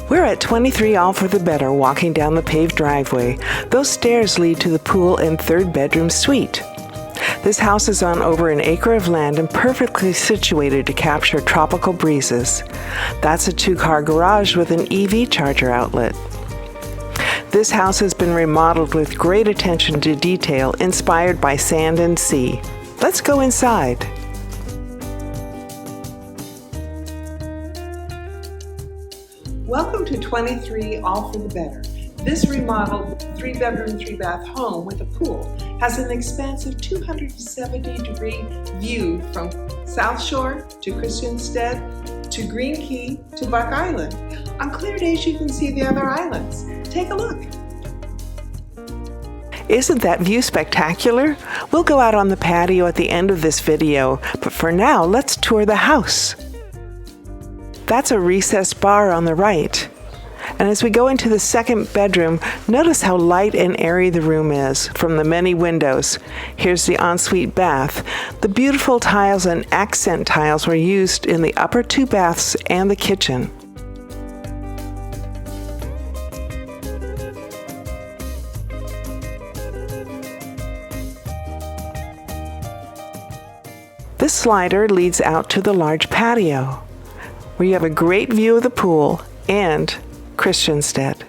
We're at 23 All for the Better, walking down the paved driveway. Those stairs lead to the pool and third bedroom suite. This house is on over an acre of land and perfectly situated to capture tropical breezes. That's a 2-car garage with an EV charger outlet. This house has been remodeled with great attention to detail, inspired by sand and sea. Let's go inside. Welcome to 23 All for the Better. This remodeled 3-bedroom, 3-bath home with a pool has an expansive 270-degree view from South Shore to Christiansted to Green Key to Buck Island. On clear days you can see the other islands. Take a look. Isn't that view spectacular? We'll go out on the patio at the end of this video, but for now, let's tour the house. That's a recessed bar on the right. And as we go into the second bedroom, notice how light and airy the room is from the many windows. Here's the ensuite bath. The beautiful tiles and accent tiles were used in the upper 2 baths and the kitchen. This slider leads out to the large patio, where you have a great view of the pool and Christiansted.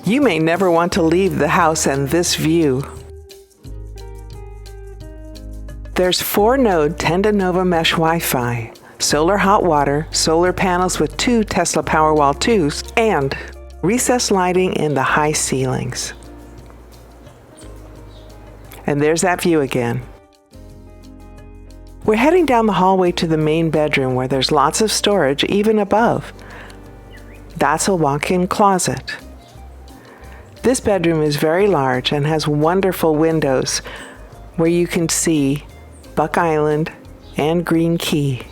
You may never want to leave the house and this view. There's 4-node Tenda Nova mesh Wi-Fi, solar hot water, solar panels with 2 Tesla Powerwall IIs, and recessed lighting in the high ceilings. And there's that view again. We're heading down the hallway to the main bedroom where there's lots of storage even above. That's a walk-in closet. This bedroom is very large and has wonderful windows where you can see Buck Island and Green Key.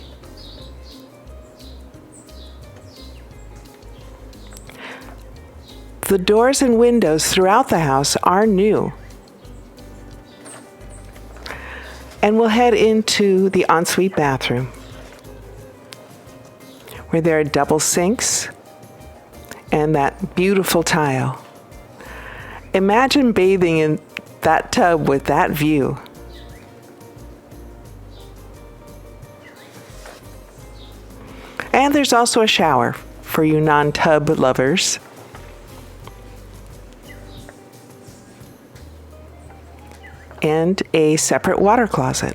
The doors and windows throughout the house are new. And we'll head into the ensuite bathroom, where there are double sinks and that beautiful tile. Imagine bathing in that tub with that view. And there's also a shower for you non-tub lovers. And a separate water closet.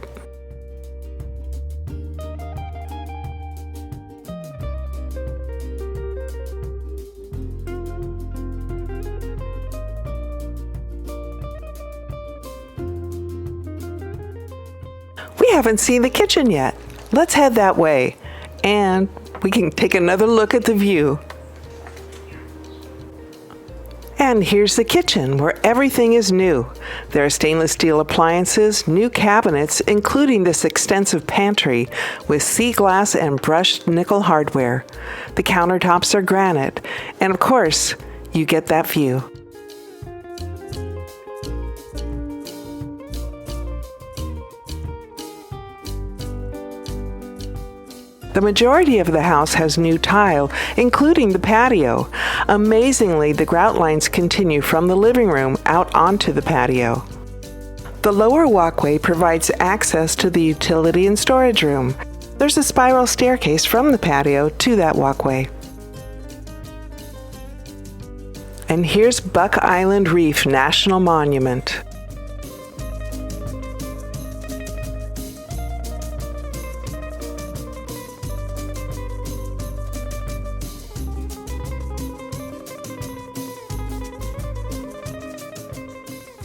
We haven't seen the kitchen yet. Let's head that way, and we can take another look at the view. And here's the kitchen, where everything is new. There are stainless steel appliances, new cabinets, including this extensive pantry with sea glass and brushed nickel hardware. The countertops are granite, and of course, you get that view. The majority of the house has new tile, including the patio. Amazingly, the grout lines continue from the living room out onto the patio. The lower walkway provides access to the utility and storage room. There's a spiral staircase from the patio to that walkway. And here's Buck Island Reef National Monument.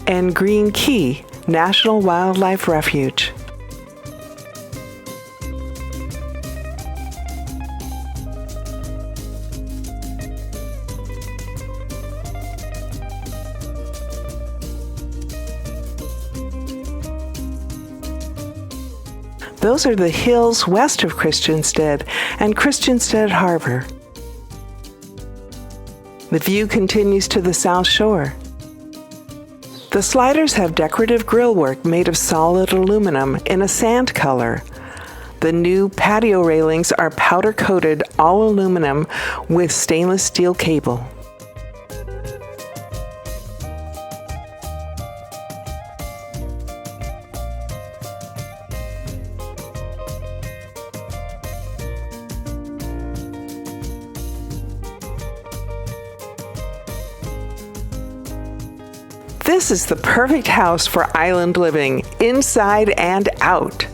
And Green Key National Wildlife Refuge. Those are the hills west of Christiansted and Christiansted Harbor. The view continues to the South Shore. The sliders have decorative grillwork made of solid aluminum in a sand color. The new patio railings are powder-coated all aluminum with stainless steel cable. This is the perfect house for island living, inside and out.